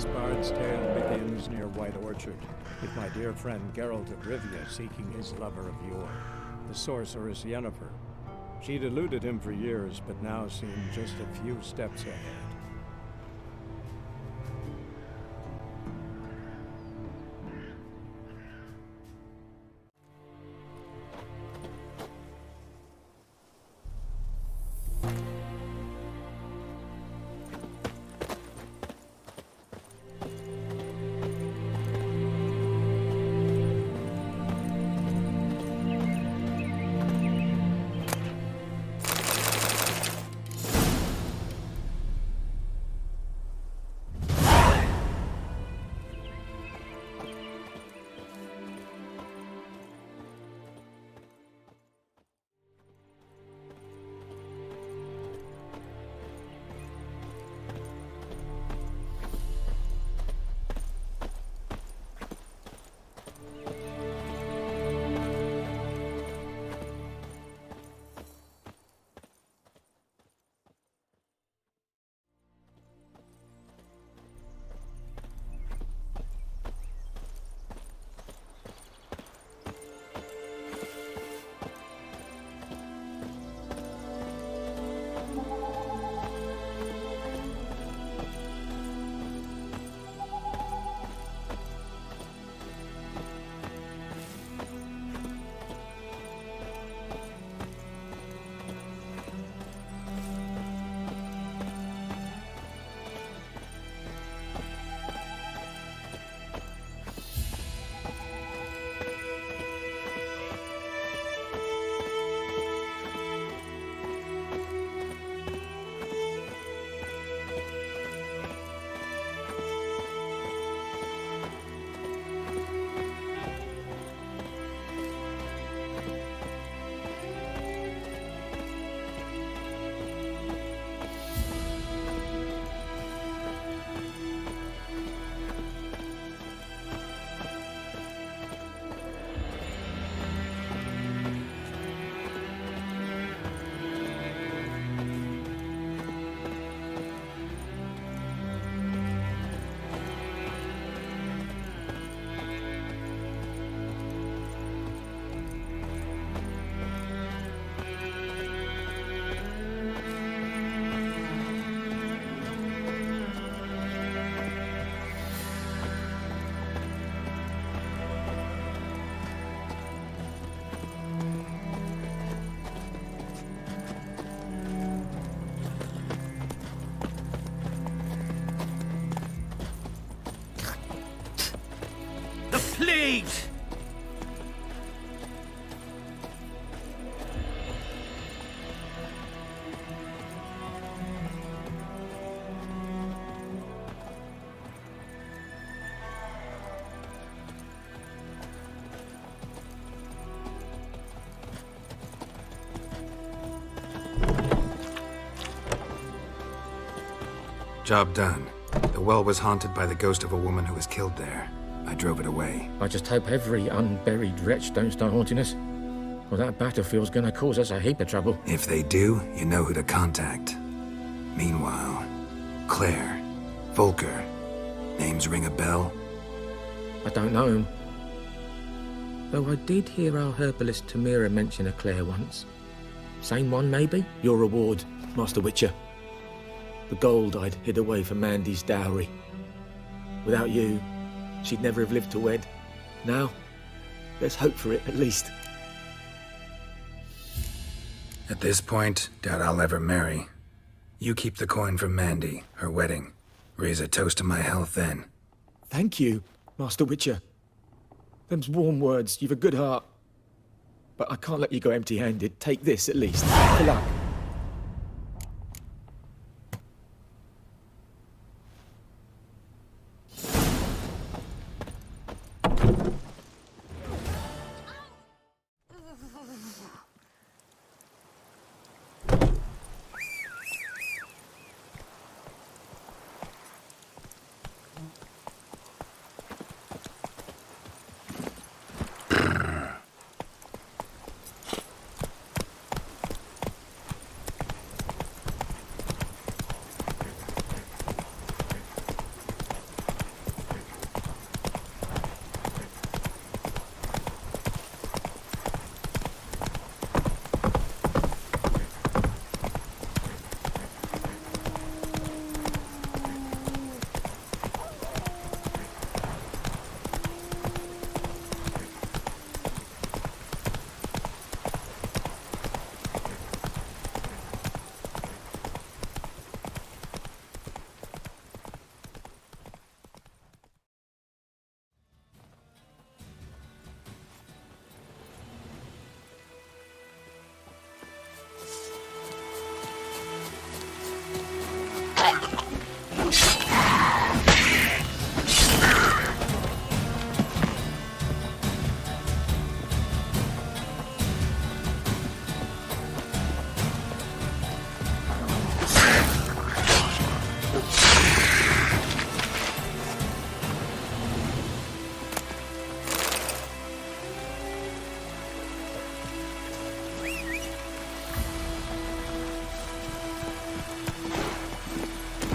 This bard's tale begins near White Orchard, with my dear friend Geralt of Rivia seeking his lover of yore, the sorceress Yennefer. She'd eluded him for years, but now seemed just a few steps ahead. Please! Job done. The well was haunted by the ghost of a woman who was killed there. I drove it away. I just hope every unburied wretch don't start haunting us. Well, that battlefield's gonna cause us a heap of trouble. If they do, you know who to contact. Meanwhile, Claire, Volker, names ring a bell? I don't know him. Though I did hear our herbalist Tamira mention a Claire once. Same one, maybe? Your reward, Master Witcher. The gold I'd hid away for Mandy's dowry. Without you, she'd never have lived to wed. Now, there's hope for it, at least. At this point, doubt I'll ever marry. You keep the coin for Mandy, her wedding. Raise a toast to my health then. Thank you, Master Witcher. Them's warm words, you've a good heart. But I can't let you go empty-handed. Take this, at least. For luck.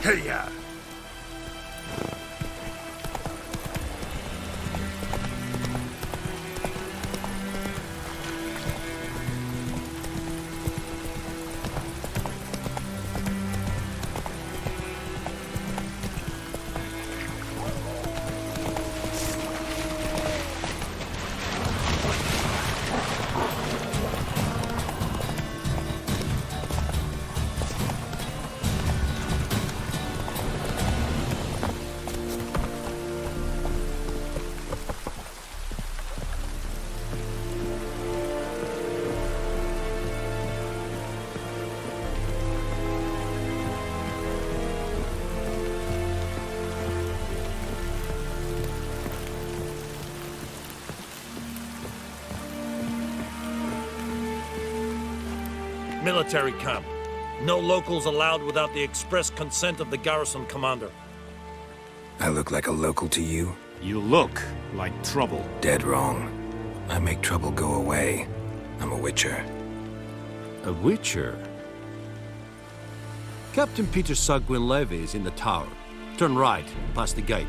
Hey-ya! Military camp. No locals allowed without the express consent of the garrison commander. I look like a local to you? You look like trouble. Dead wrong. I make trouble go away. I'm a witcher. A witcher? Captain Peter Sagwin Levy is in the tower. Turn right, past the gate.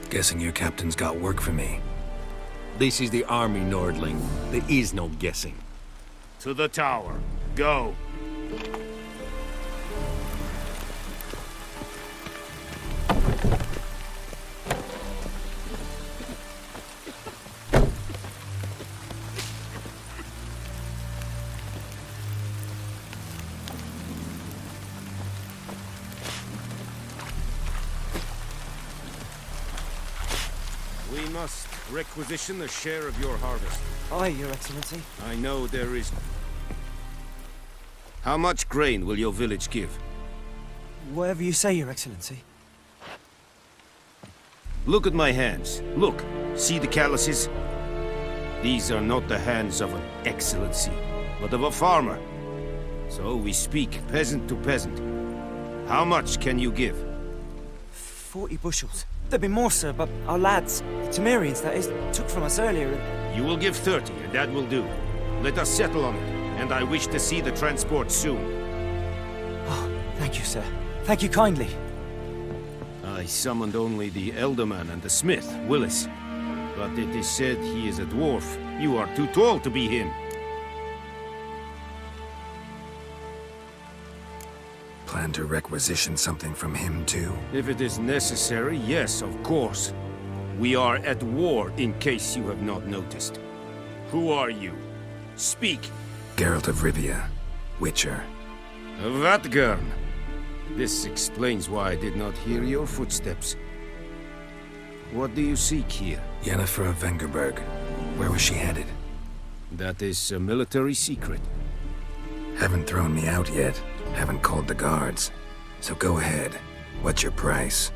Guessing your captain's got work for me. This is the army, Nordling. There is no guessing. To the tower. Go. We must requisition a share of your harvest. Aye, Your Excellency. I know there is... How much grain will your village give? Whatever you say, Your Excellency. Look at my hands. Look. See the calluses? These are not the hands of an excellency, but of a farmer. So we speak peasant to peasant. How much can you give? 40 bushels. There'd be more, sir, but our lads, the Temerians, that is, took from us earlier. You will give 30, and that will do. Let us settle on it, and I wish to see the transport soon. Oh, thank you, sir. Thank you kindly. I summoned only the Elderman and the smith, Willis. But it is said he is a dwarf. You are too tall to be him. Plan to requisition something from him, too? If it is necessary, yes, of course. We are at war, in case you have not noticed. Who are you? Speak. Geralt of Rivia, Witcher. Vatgern. This explains why I did not hear your footsteps. What do you seek here? Yennefer of Vengerberg. Where was she headed? That is a military secret. Haven't thrown me out yet. Haven't called the guards. So go ahead. What's your price?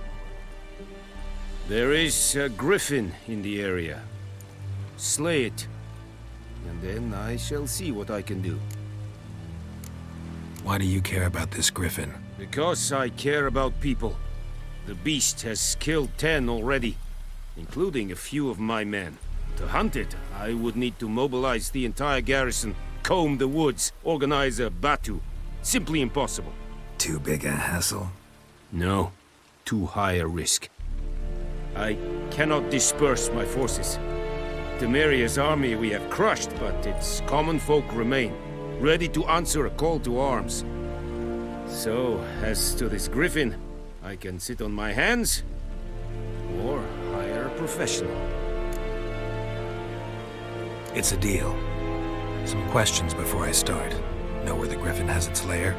There is a Griffin in the area. Slay it. And then I shall see what I can do. Why do you care about this Griffin? Because I care about people. The beast has killed 10 already, including a few of my men. To hunt it, I would need to mobilize the entire garrison, comb the woods, organize a batu. Simply impossible. Too big a hassle? No. Too high a risk. I cannot disperse my forces. Temeria's army we have crushed, but its common folk remain, ready to answer a call to arms. So, as to this Griffin, I can sit on my hands, or hire a professional. It's a deal. Some questions before I start. Know where the Griffin has its lair?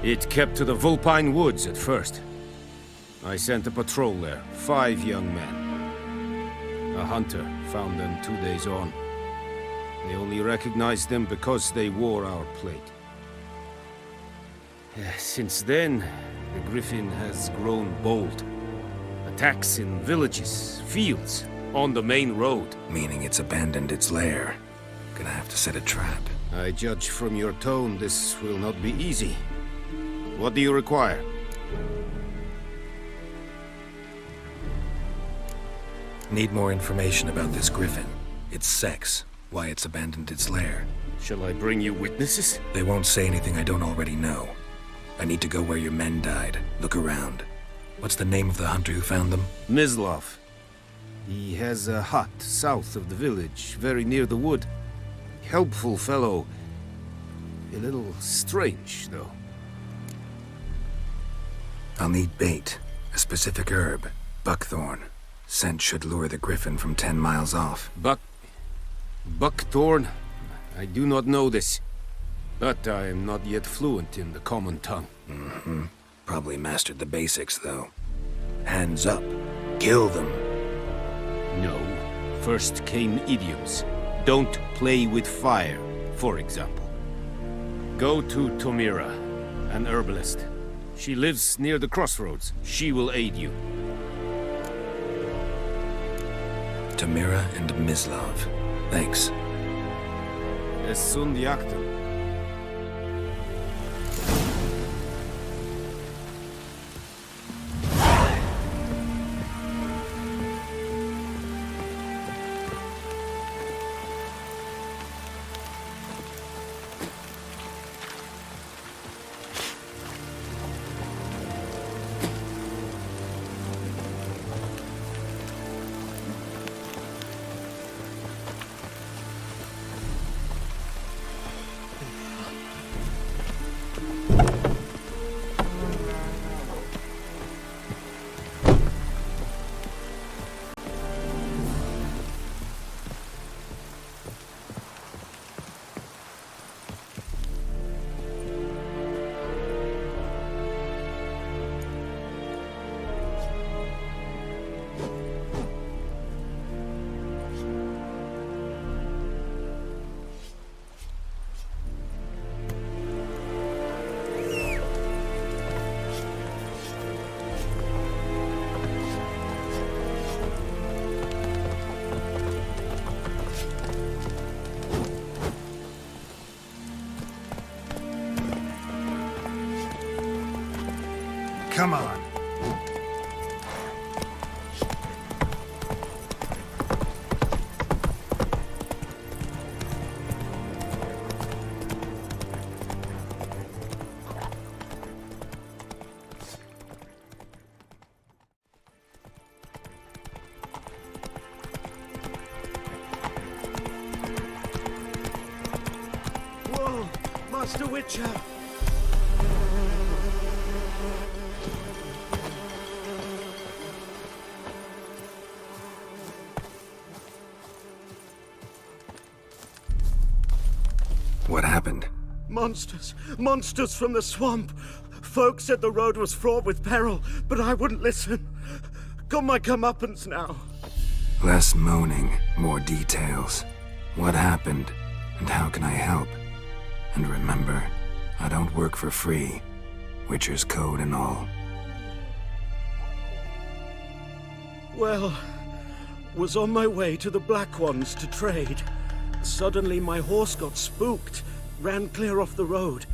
It kept to the Vulpine Woods at first. I sent a patrol there, 5 young men. A hunter found them 2 days on. They only recognized them because they wore our plate. Since then, the Griffin has grown bold. Attacks in villages, fields, on the main road. Meaning it's abandoned its lair. Gonna have to set a trap. I judge from your tone this will not be easy. What do you require? Need more information about this Griffin. Its sex. why it's abandoned its lair. Shall I bring you witnesses? They won't say anything I don't already know. I need to go where your men died. Look around. What's the name of the hunter who found them? Mislav. He has a hut south of the village, very near the wood. Helpful fellow. A little strange, though. I'll need bait. A specific herb. Buckthorn. Scent should lure the Griffin from 10 miles off. Buckthorn? I do not know this. But I am not yet fluent in the common tongue. Mm-hmm. Probably mastered the basics, though. Hands up. Kill them. No. First came idioms. Don't play with fire, for example. Go to Tomira, an herbalist. She lives near the crossroads. She will aid you. Tomira and Mislav. Thanks. Es sunt jachtem. Come on. Whoa, Master Witcher! What happened? Monsters! Monsters from the swamp! Folk said the road was fraught with peril, but I wouldn't listen. Got my comeuppance now. Less moaning, more details. What happened, and how can I help? And remember, I don't work for free. Witcher's code and all. Well, was on my way to the Black Ones to trade. Suddenly my horse got spooked, ran clear off the road.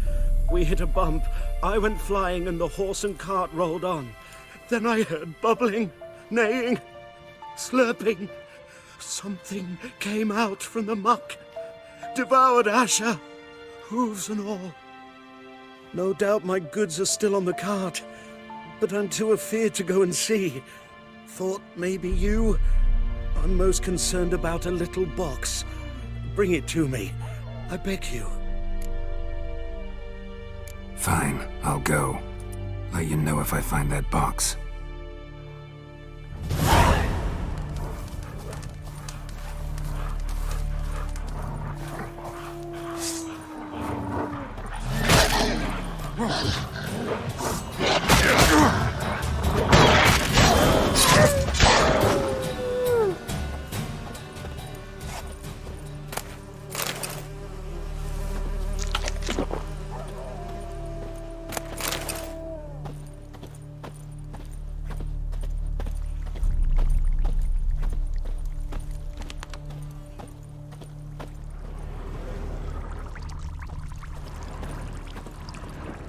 We hit a bump, I went flying and the horse and cart rolled on. Then I heard bubbling, neighing, slurping. Something came out from the muck, devoured Asher, hooves and all. No doubt my goods are still on the cart, but I'm too afeard to go and see. Thought maybe you. I'm most concerned about a little box. Bring it to me, I beg you. Fine, I'll go. Let you know if I find that box.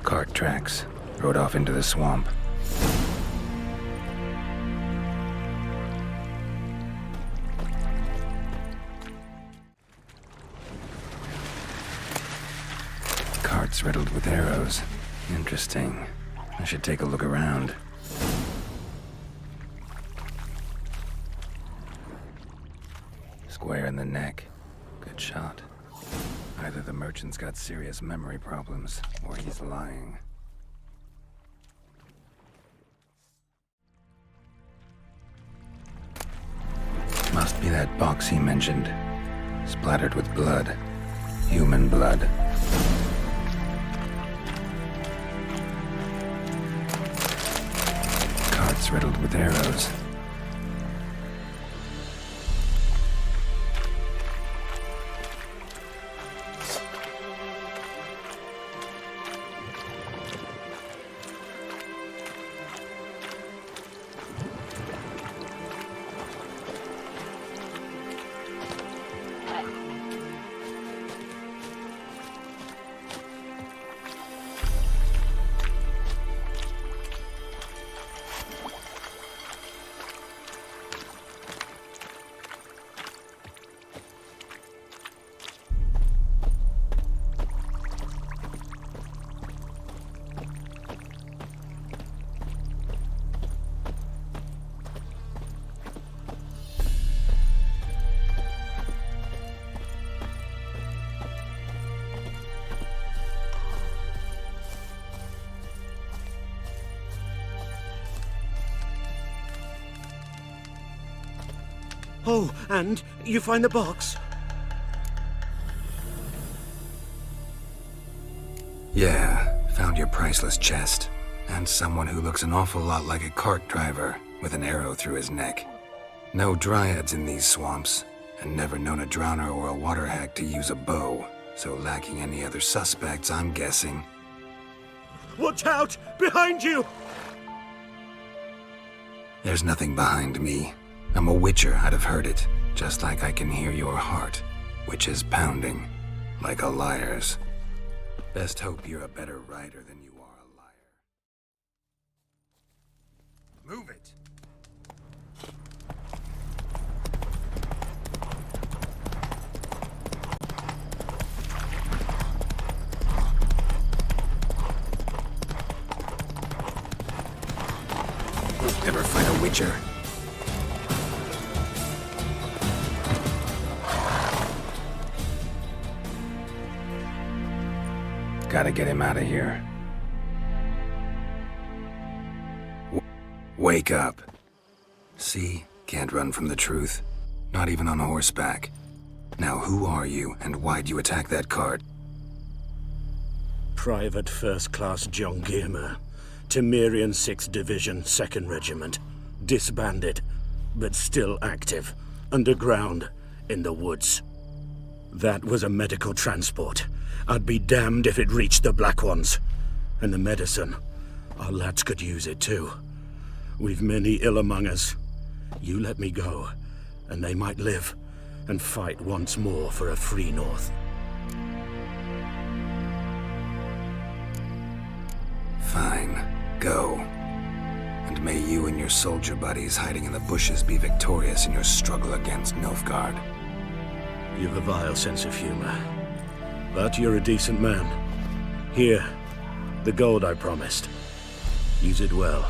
Cart tracks. Rode off into the swamp. Carts riddled with arrows. Interesting. I should take a look around. Square in the neck. Good shot. Either the merchant's got serious memory problems, or he's lying. Must be that box he mentioned. Splattered with blood. Human blood. Carts riddled with arrows. Oh, and you find the box? Yeah, found your priceless chest. And someone who looks an awful lot like a cart driver, with an arrow through his neck. No dryads in these swamps, and never known a drowner or a water hag to use a bow. So lacking any other suspects, I'm guessing. Watch out! Behind you! There's nothing behind me. I'm a witcher, I'd have heard it. Just like I can hear your heart, which is pounding, like a liar's. Best hope you're a better rider than you are a liar. Move it! Ever fight a witcher? Gotta get him out of here. Wake up. See? Can't run from the truth. Not even on horseback. Now who are you, and why'd you attack that cart? Private First Class John Giermer, Temerian 6th Division, 2nd Regiment. Disbanded, but still active. Underground, in the woods. That was a medical transport. I'd be damned if it reached the Black Ones. And the medicine, our lads could use it too. We've many ill among us. You let me go, and they might live and fight once more for a free North. Fine. Go. And may you and your soldier buddies hiding in the bushes be victorious in your struggle against Nilfgaard. You've a vile sense of humor. But you're a decent man. Here, the gold I promised. Use it well.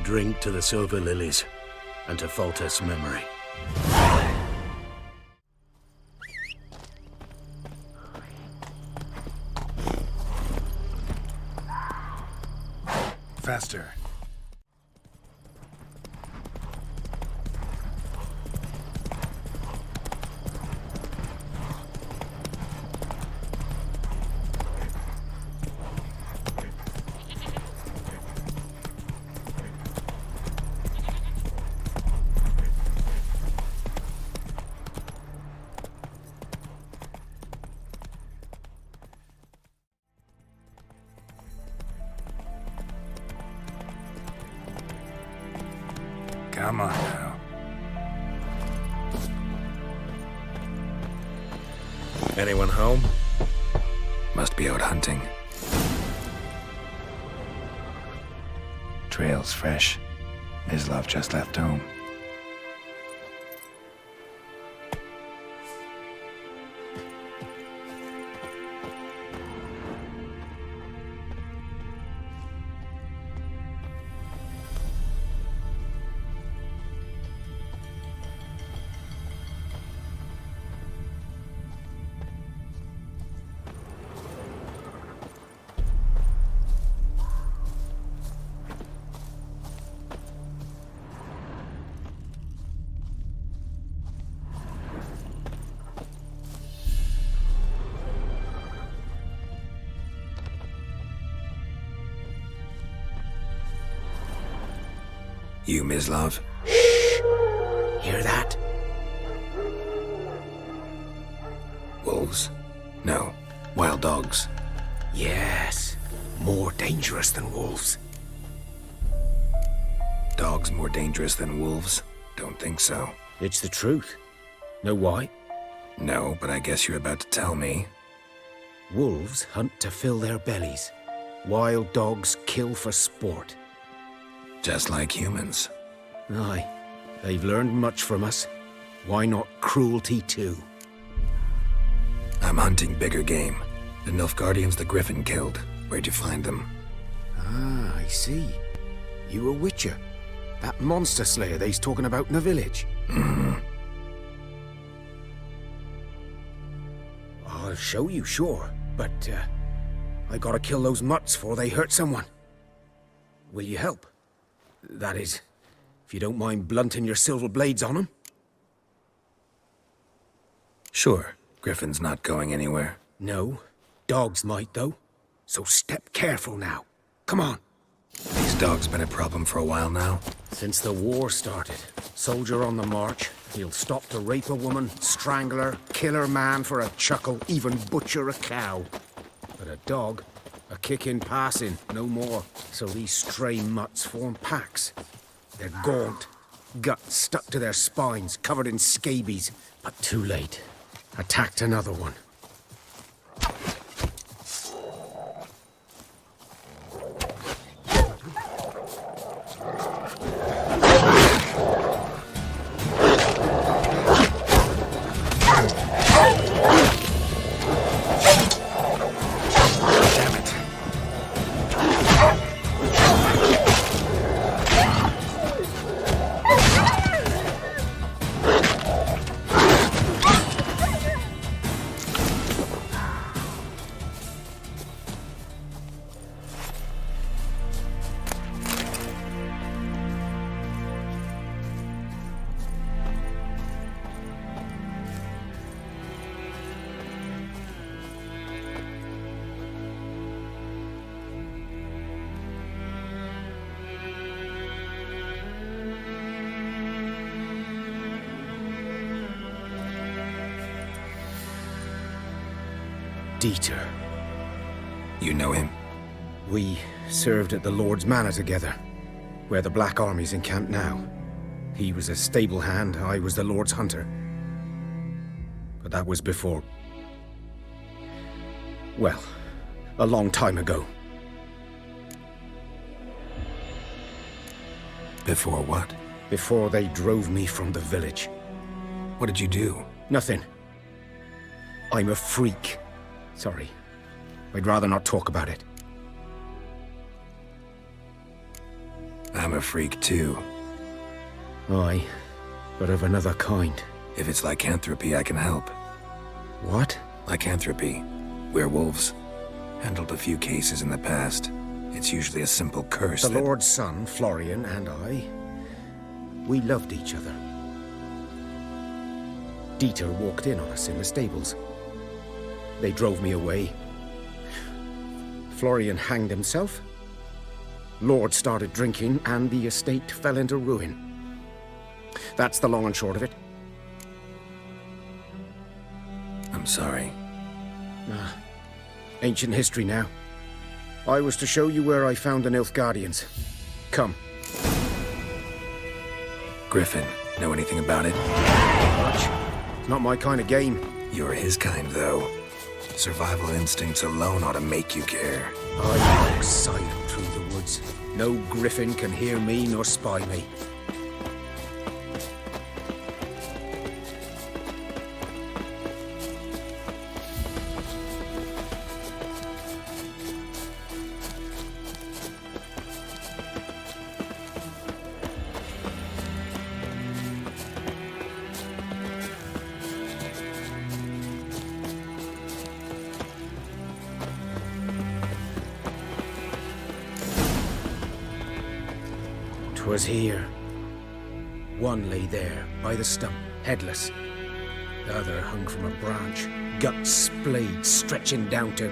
Drink to the silver lilies, and to Foltest's memory. Faster. Come on now. Anyone home? Must be out hunting. Trail's fresh. Islov just left home. You, Mislav? Hear that? Wolves? No. Wild dogs. Yes. More dangerous than wolves. Dogs more dangerous than wolves? Don't think so. It's the truth. Know why? No, but I guess you're about to tell me. Wolves hunt to fill their bellies. Wild dogs kill for sport. Just like humans. Aye. They've learned much from us. Why not cruelty too? I'm hunting bigger game. The Nilfgaardians the Griffin killed. Where'd you find them? Ah, I see. You a witcher. That monster slayer they's talking about in the village. I'll show you, sure. But, I gotta kill those mutts before they hurt someone. Will you help? That is, if you don't mind blunting your silver blades on them. Sure. Griffin's not going anywhere. No. Dogs might, though. So step careful now. Come on. These dogs been a problem for a while now. Since the war started. Soldier on the march. He'll stop to rape a woman, strangle her, kill her man for a chuckle, even butcher a cow. But a dog, a kick in passing, no more. So these stray mutts form packs. They're gaunt, guts stuck to their spines, covered in scabies. But too late. Attacked another one. Dieter. You know him? We served at the Lord's Manor together, where the Black Army's encamped now. He was a stable hand, I was the Lord's hunter. But that was before... well, a long time ago. Before what? Before they drove me from the village. What did you do? Nothing. I'm a freak. Sorry. I'd rather not talk about it. I'm a freak too. Aye, but of another kind. If it's lycanthropy, I can help. What? Lycanthropy. Werewolves. Handled a few cases in the past. It's usually a simple curse The that... Lord's son, Florian, and I... we loved each other. Dieter walked in on us in the stables. They drove me away. Florian hanged himself. Lord started drinking, and the estate fell into ruin. That's the long and short of it. I'm sorry. Ancient history now. I was to show you where I found the Nilfgaardians. Come. Griffin, know anything about it? Much. It's not my kind of game. You're his kind, though. Survival instincts alone ought to make you care. I walk silent through the woods. No Griffin can hear me nor spy me. Was here. One lay there, by the stump, headless. The other hung from a branch, guts splayed, stretching down to...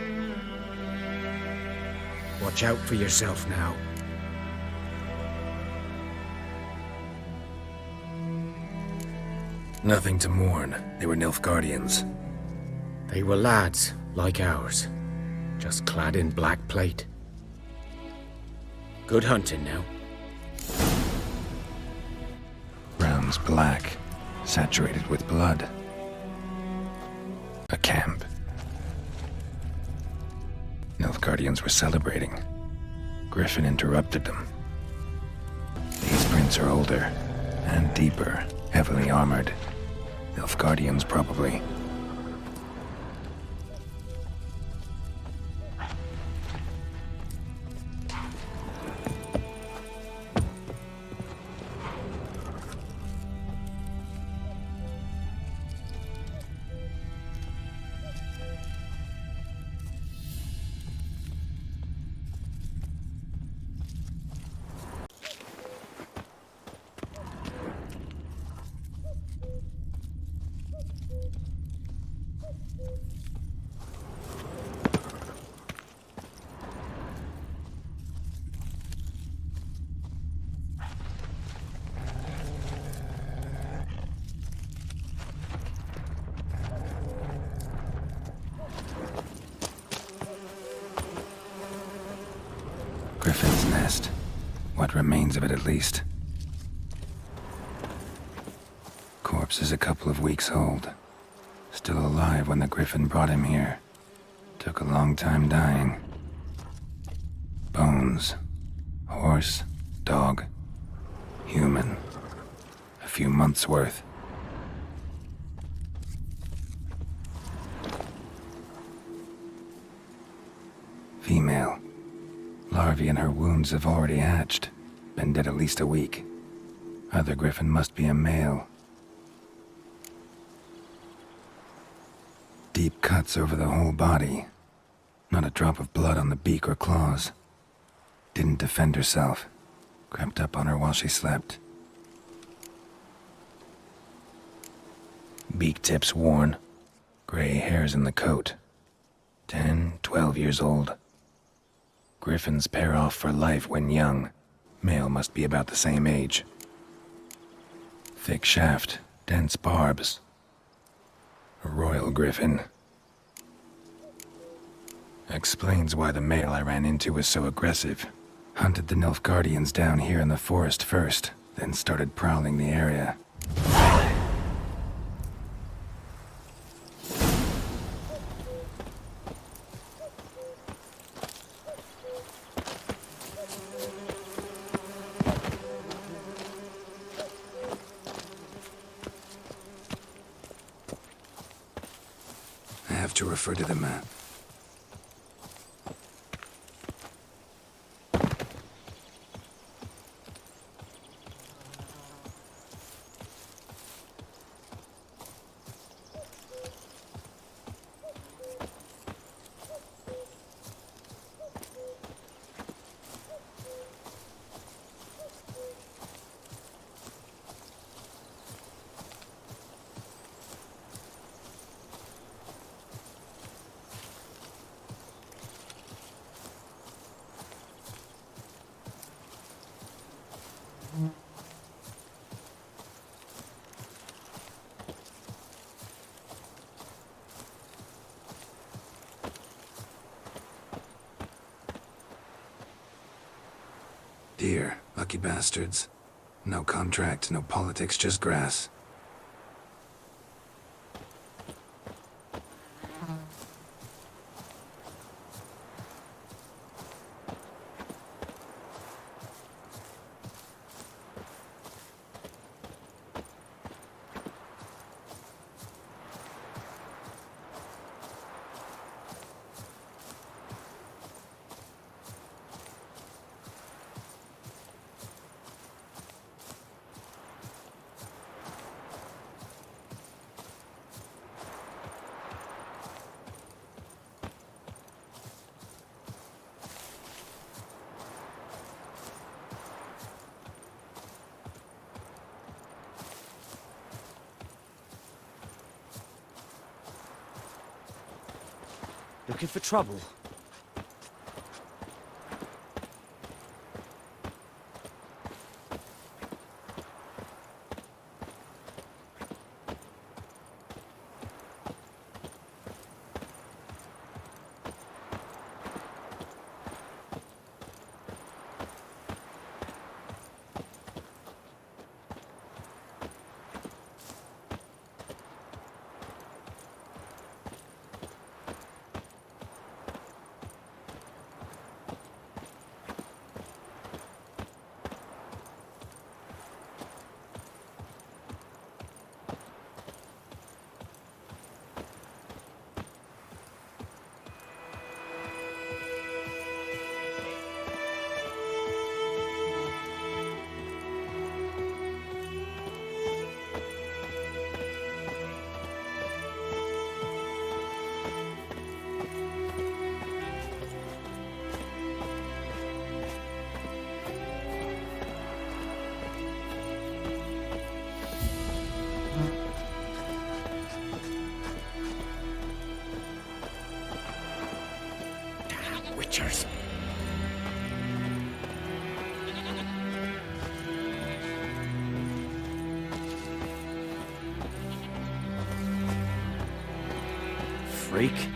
Watch out for yourself now. Nothing to mourn. They were Nilfgaardians. They were lads, like ours, just clad in black plate. Good hunting now. Grounds black, saturated with blood. A camp. Nilfgaardians were celebrating. Griffin interrupted them. These prints are older and deeper, heavily armored. Nilfgaardians, probably. Griffin's nest. What remains of it, at least. Corpse is a couple of weeks old. Still alive when the Griffin brought him here. Took a long time dying. Bones. Horse. Dog. Human. A few months' worth. Female. Larvae in her wounds have already hatched. Been dead at least a week. Other Griffin must be a male. Deep cuts over the whole body. Not a drop of blood on the beak or claws. Didn't defend herself. Crept up on her while she slept. Beak tips worn. Gray hairs in the coat. 10, 12 years old. Griffins pair off for life when young. Male must be about the same age. Thick shaft, dense barbs. A royal griffin. Explains why the male I ran into was so aggressive. Hunted the Nilfgaardians down here in the forest first, then started prowling the area. I have to refer to the map. Deer, lucky bastards. No contract, no politics, just grass. Looking for trouble? freak.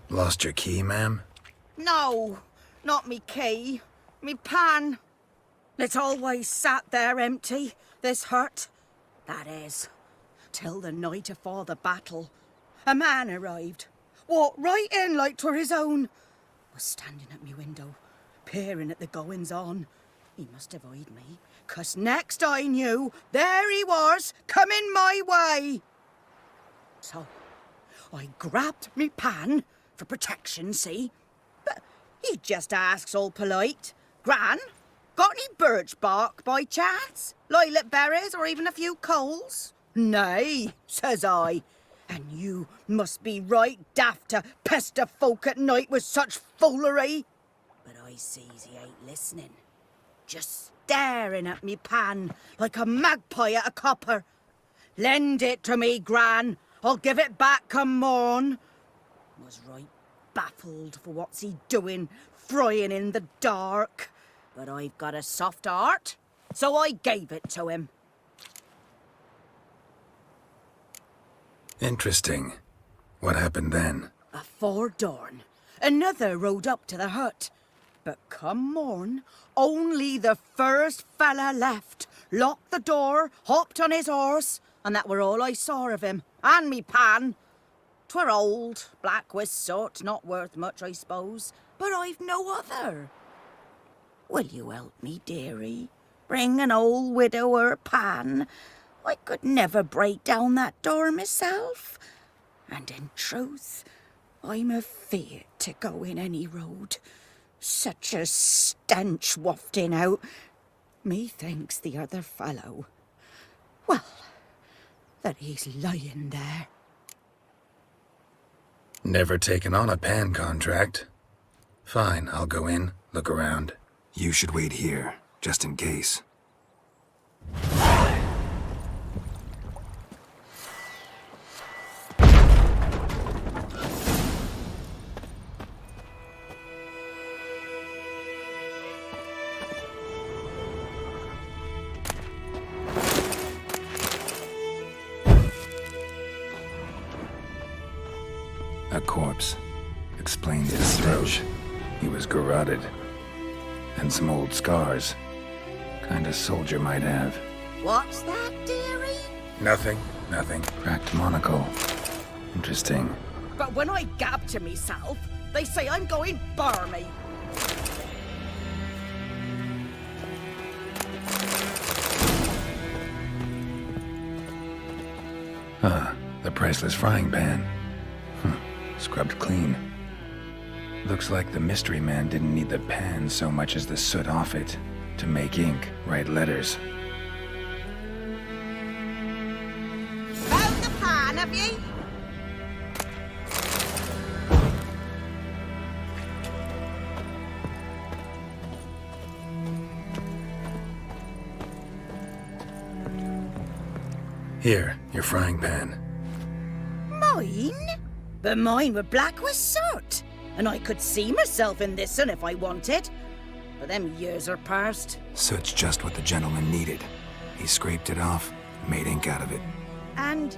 Lost your key, ma'am? No, not me key. Me pan. It's always sat there empty, this hut. That is, till the night afore the battle. A man arrived, walked right in like 'twere his own. Was standing at me window, peering at the goings-on. He must have eyed me, 'cause next I knew, there he was, coming my way. So, I grabbed me pan, for protection, see? But he just asks all polite, Gran, got any birch bark by chance? Lilac berries or even a few coals? Nay, says I. And you must be right daft to pester folk at night with such foolery. But I sees he ain't listening. Just staring at me pan like a magpie at a copper. Lend it to me, Gran. I'll give it back come morn. Was right baffled for what's he doing, frying in the dark. But I've got a soft heart, so I gave it to him. Interesting. What happened then? Afore dawn, another rode up to the hut. But come morn, only the first fella left, locked the door, hopped on his horse, and that were all I saw of him, and me pan. 'Twere old, black with soot, not worth much, I suppose, but I've no other. Will you help me, dearie? Bring an old widower pan. I could never break down that door myself. And in truth, I'm afeard to go in any road. Such a stench wafting out. Methinks the other fellow, well, that he's lying there. Never taken on a pan contract. Fine, I'll go in, look around. You should wait here, just in case. A corpse. Explains the stench. He was garroted. And some old scars. Kind of soldier might have. What's that, dearie? Nothing. Cracked monocle. Interesting. But when I gab to myself, they say I'm going barmy. The priceless frying pan. Scrubbed clean. Looks like the mystery man didn't need the pan so much as the soot off it to make ink, write letters. Found the pan, have ye? Here, your frying pan. Mine? But mine were black with soot. And I could see myself in this one if I wanted. But them years are past. Soot's just what the gentleman needed. He scraped it off, made ink out of it. And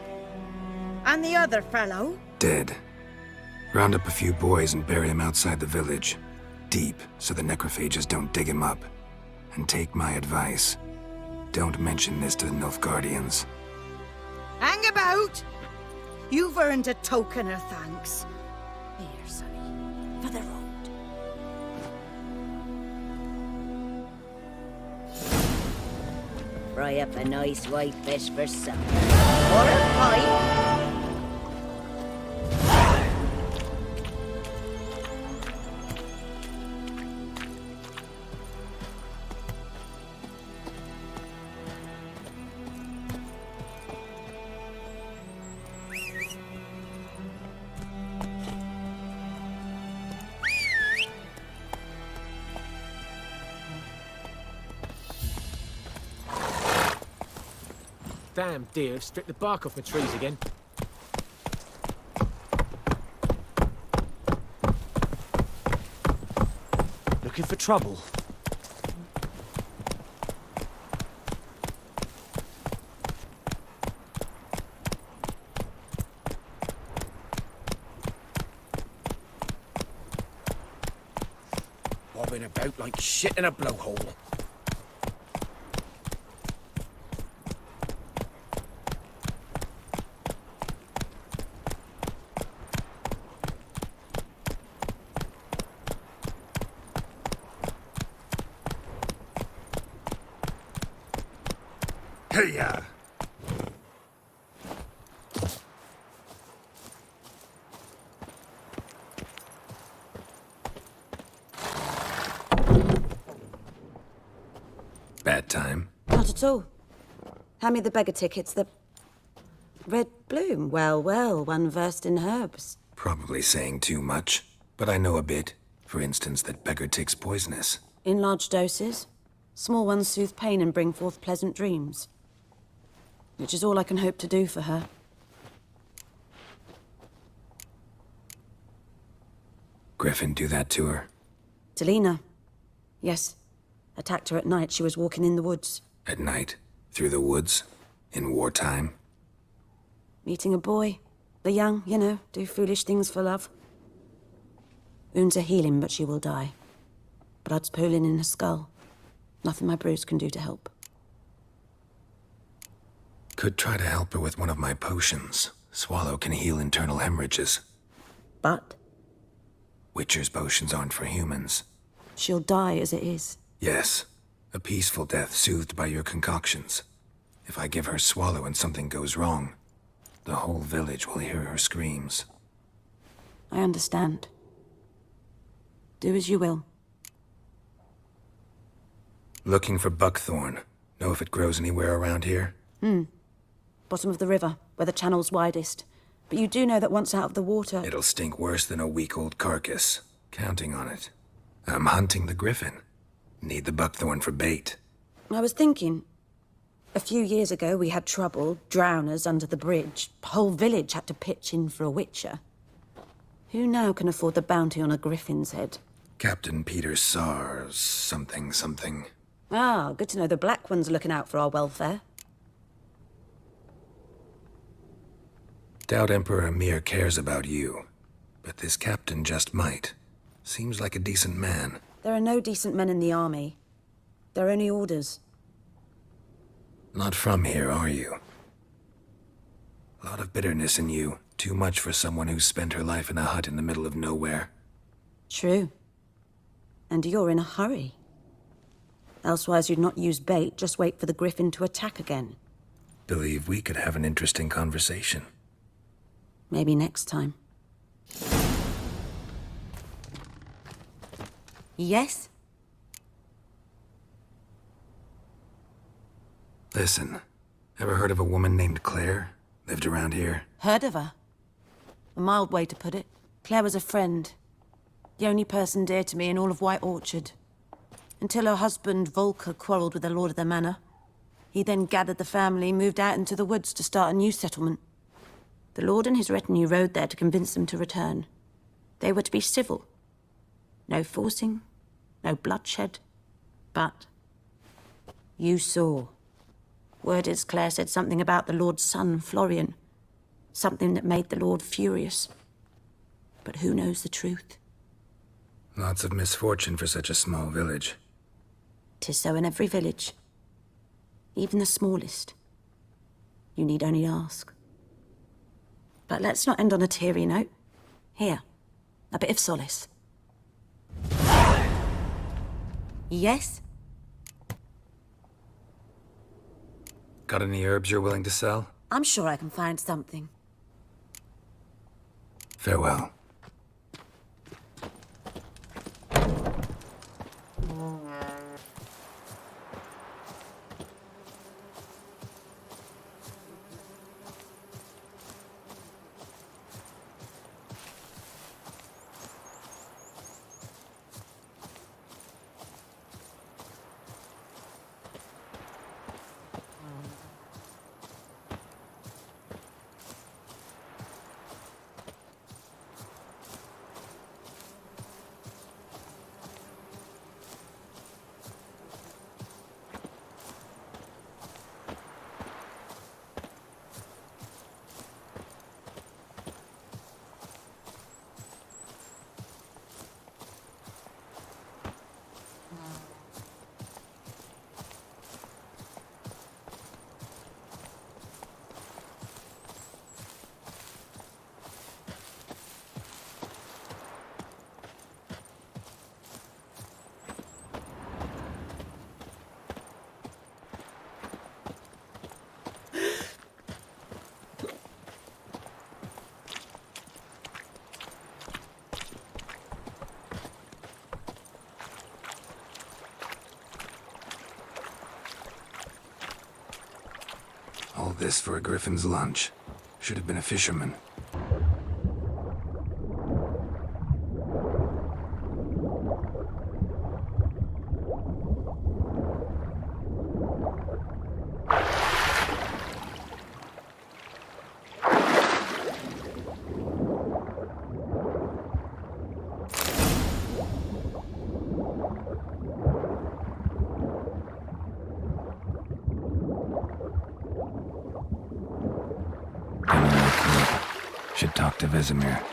the other fellow? Dead. Round up a few boys and bury him outside the village. Deep, so the necrophages don't dig him up. And take my advice. Don't mention this to the Nilfgaardians. Hang about! You've earned a token of thanks. Here, sonny, for the road. Fry up a nice white fish for supper. Or a pie. Damn deer have stripped the bark off my trees again. Looking for trouble? Bobbing about like shit in a blowhole. Hey-ya! Bad time? Not at all. Hand me the beggar tickets, the... Red bloom. Well, well, one versed in herbs. Probably saying too much, but I know a bit. For instance, that beggar tick's poisonous. In large doses. Small ones soothe pain and bring forth pleasant dreams. Which is all I can hope to do for her. Griffin do that to her? Delina. Yes. Attacked her at night. She was walking in the woods. At night? Through the woods? In wartime? Meeting a boy. The young, you know, do foolish things for love. Wounds are healing, but she will die. Blood's pooling in her skull. Nothing my bruise can do to help. Could try to help her with one of my potions. Swallow can heal internal hemorrhages. But? Witcher's potions aren't for humans. She'll die as it is. Yes. A peaceful death soothed by your concoctions. If I give her Swallow and something goes wrong, the whole village will hear her screams. I understand. Do as you will. Looking for buckthorn. Know if it grows anywhere around here? Bottom of the river, where the channel's widest. But you do know that once out of the water... It'll stink worse than a week-old carcass. Counting on it. I'm hunting the Griffin. Need the buckthorn for bait. I was thinking... A few years ago, we had trouble, drowners under the bridge. Whole village had to pitch in for a witcher. Who now can afford the bounty on a Griffin's head? Captain Peter Sars... something. Ah, good to know the Black One's looking out for our welfare. Doubt Emperor Emir cares about you. But this captain just might. Seems like a decent man. There are no decent men in the army. They're only orders. Not from here, are you? A lot of bitterness in you. Too much for someone who's spent her life in a hut in the middle of nowhere. True. And you're in a hurry. Elsewise you'd not use bait, just wait for the Griffin to attack again. Believe we could have an interesting conversation. Maybe next time. Yes? Listen, ever heard of a woman named Claire? Lived around here? Heard of her? A mild way to put it. Claire was a friend. The only person dear to me in all of White Orchard. Until her husband, Volker, quarreled with the lord of the manor. He then gathered the family, moved out into the woods to start a new settlement. The lord and his retinue rode there to convince them to return. They were to be civil. No forcing, no bloodshed. But you saw. Word is Claire said something about the lord's son, Florian. Something that made the lord furious. But who knows the truth? Lots of misfortune for such a small village. 'Tis so in every village. Even the smallest. You need only ask. But let's not end on a teary note. Here, a bit of solace. Yes? Got any herbs you're willing to sell? I'm sure I can find something. Farewell. this for a Griffin's lunch. Should have been a fisherman. Should talk to Vesemir.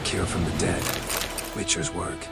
Cure from the dead. Witcher's work.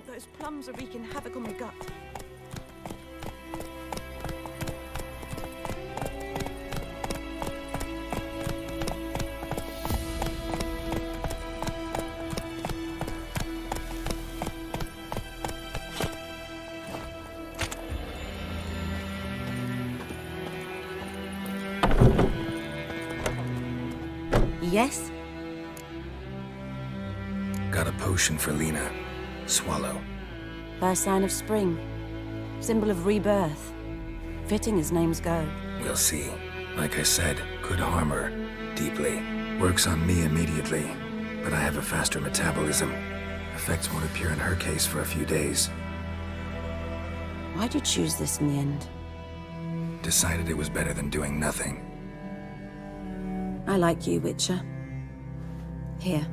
Those plums are wreaking havoc on my gut. Yes? Got a potion for Lena. Swallow. First sign of spring. Symbol of rebirth. Fitting as names go. We'll see. Like I said, could harm her. Deeply. Works on me immediately. But I have a faster metabolism. Effects won't appear in her case for a few days. Why'd you choose this in the end? Decided it was better than doing nothing. I like you, Witcher. Here.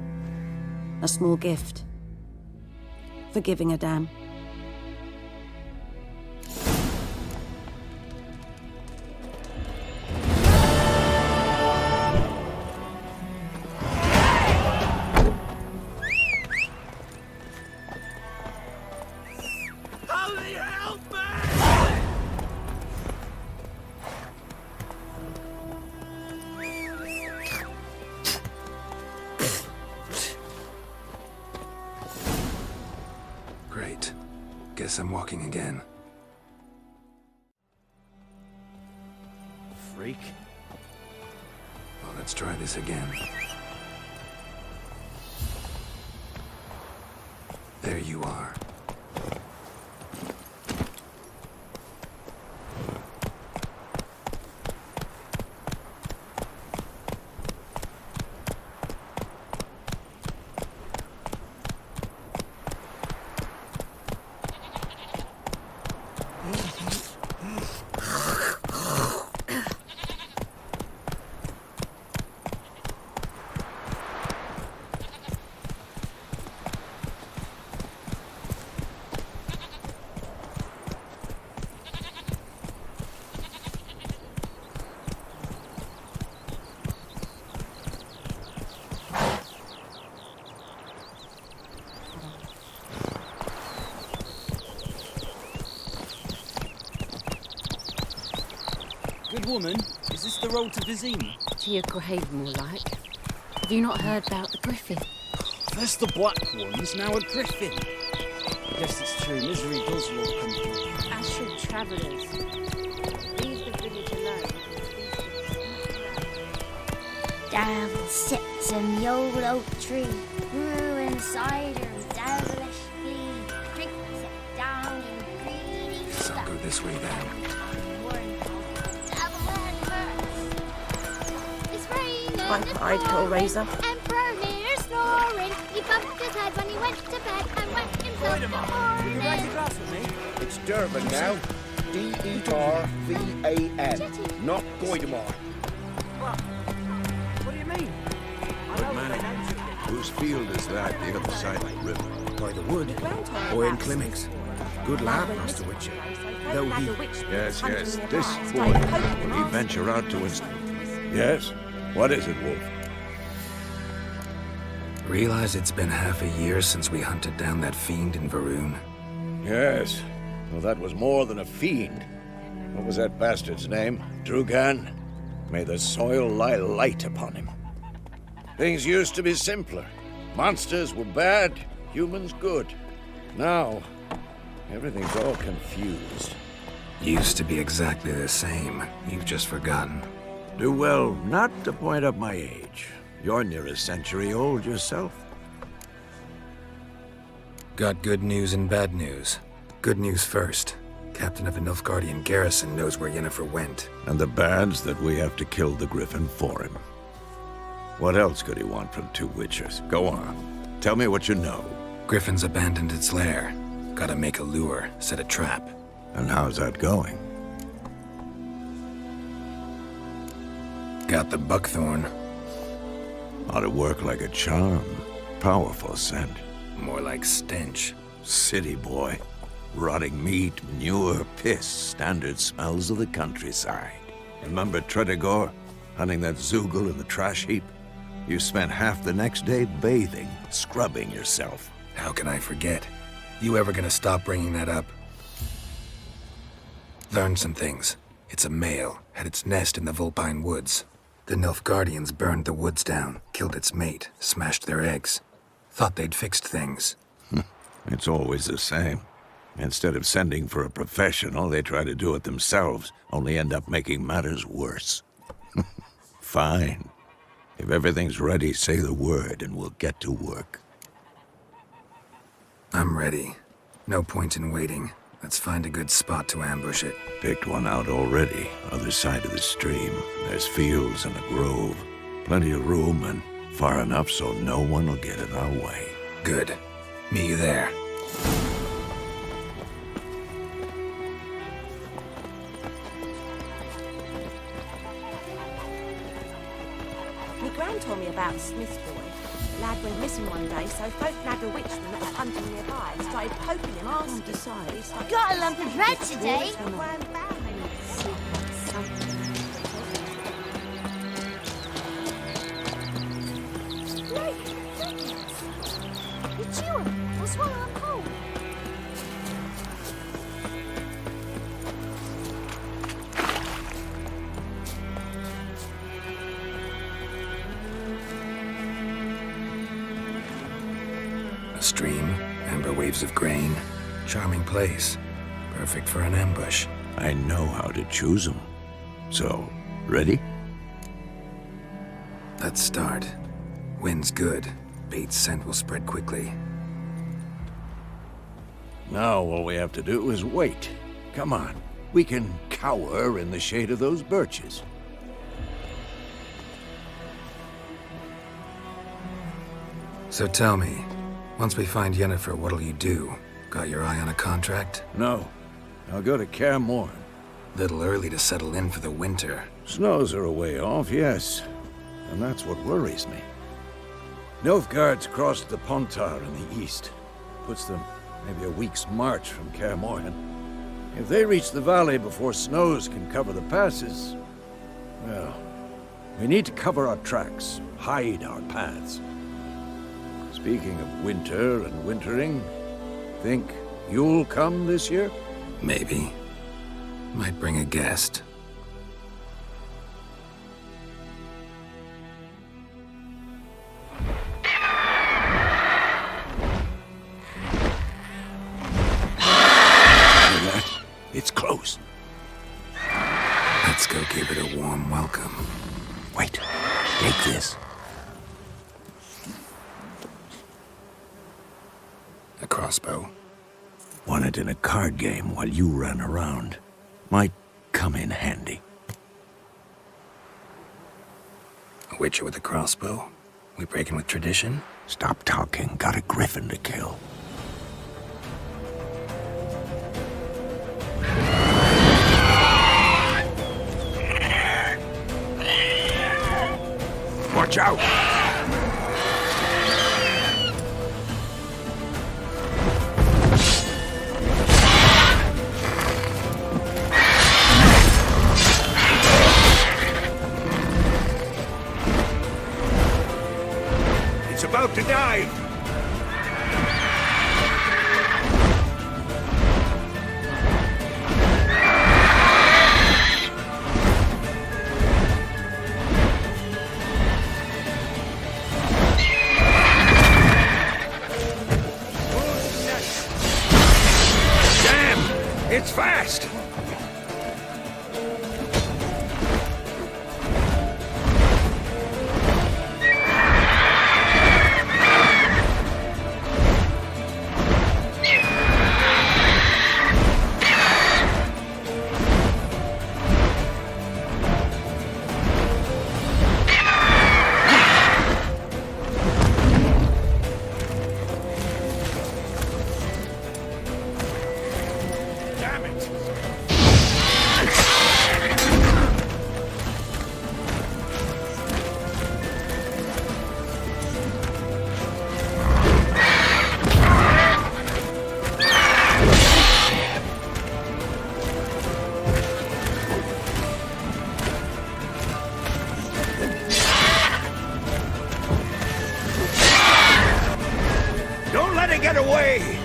A small gift. For giving a damn. Great. Guess I'm walking again. Freak. Well, let's try this again. There you are. woman, is this the road to Vizima? To your grave, more like. Have you not heard about the Griffin? That's the Black Ones, now a Griffin. Yes, it's true, misery does love company. As should travellers. Leave the village alone. Geralt sits in the old oak tree, brewing cider and devilish glee, drinks it down in greedy Guess I'll go this way then. My pride, Hellraiser. Emperor near snoring. He bumped his head when he went to bed and went himself to morning. Will you raise a glass with me? It's Durban now. D-E-R-V-A-N. Not Goidemar. What do you mean? Whose field is that the other side of the river? By the wood. Boy in Climmix. Good lad, Master Witcher. Though he... Yes, this boy. Will he venture out to us? Yes? What is it, Wolf? Realize it's been half a year since we hunted down that fiend in Varun? Yes. Well, that was more than a fiend. What was that bastard's name? Drugan? May the soil lie light upon him. Things used to be simpler. Monsters were bad, humans good. Now, everything's all confused. Used to be exactly the same. You've just forgotten. Do well not to point up my age. You're near a century old yourself. Got good news and bad news. Good news first. Captain of the Nilfgaardian garrison knows where Yennefer went. And the bad's that we have to kill the Griffin for him. What else could he want from two Witchers? Go on. Tell me what you know. Griffin's abandoned its lair. Gotta make a lure, set a trap. And how's that going? Got the buckthorn. Ought to work like a charm. Powerful scent. More like stench. City boy. Rotting meat, manure, piss. Standard smells of the countryside. Remember Tredegor? Hunting that Zoogle in the trash heap? You spent half the next day bathing, scrubbing yourself. How can I forget? You ever gonna stop bringing that up? Learned some things. It's a male, had its nest in the Vulpine Woods. The Nilfgaardians burned the woods down, killed its mate, smashed their eggs. Thought they'd fixed things. It's always the same. Instead of sending for a professional, they try to do it themselves, only end up making matters worse. Fine. If everything's ready, say the word and we'll get to work. I'm ready. No point in waiting. Let's find a good spot to ambush it. Picked one out already, other side of the stream. There's fields and a grove. Plenty of room and far enough so no one will get in our way. Good. Meet you there. My gran told me about the Smith's boy. Lad went missing one day, so folk nagged a witchman that was hunting nearby and started poking him asking. Decides. Got a lump of bread today. It's you. That's why I'm home. A stream, amber waves of grain. Charming place. Perfect for an ambush. I know how to choose them. So, ready? Let's start. Wind's good. Bait's scent will spread quickly. Now all we have to do is wait. Come on. We can cower in the shade of those birches. So tell me, once we find Yennefer, what'll you do? Got your eye on a contract? No. I'll go to Kaer Morhen. Little early to settle in for the winter. Snows are a way off, yes. And that's what worries me. Nilfgaard's crossed the Pontar in the east. Puts them maybe a week's march from Kaer Morhen. If they reach the valley before snows can cover the passes, well, we need to cover our tracks, hide our paths. Speaking of winter and wintering, think you'll come this year? Maybe. Might bring a guest. crossbow. Won it in a card game while you ran around. Might come in handy. A witcher with a crossbow? We breaking with tradition? Stop talking. Got a Griffin to kill. Watch out! It's about to dive! Damn! It's fast! Don't let it get away!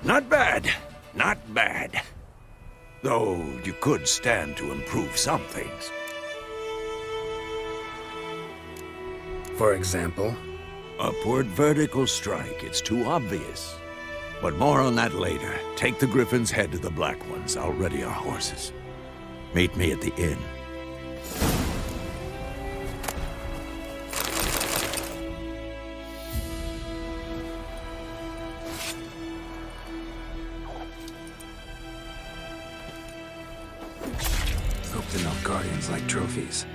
Not bad. Not bad. Though you could stand to improve some things. For example? Upward vertical strike. It's too obvious. But more on that later. Take the Griffin's head to the Black Ones. I'll ready our horses. Meet me at the inn. Hope the Nilfgaardians like trophies.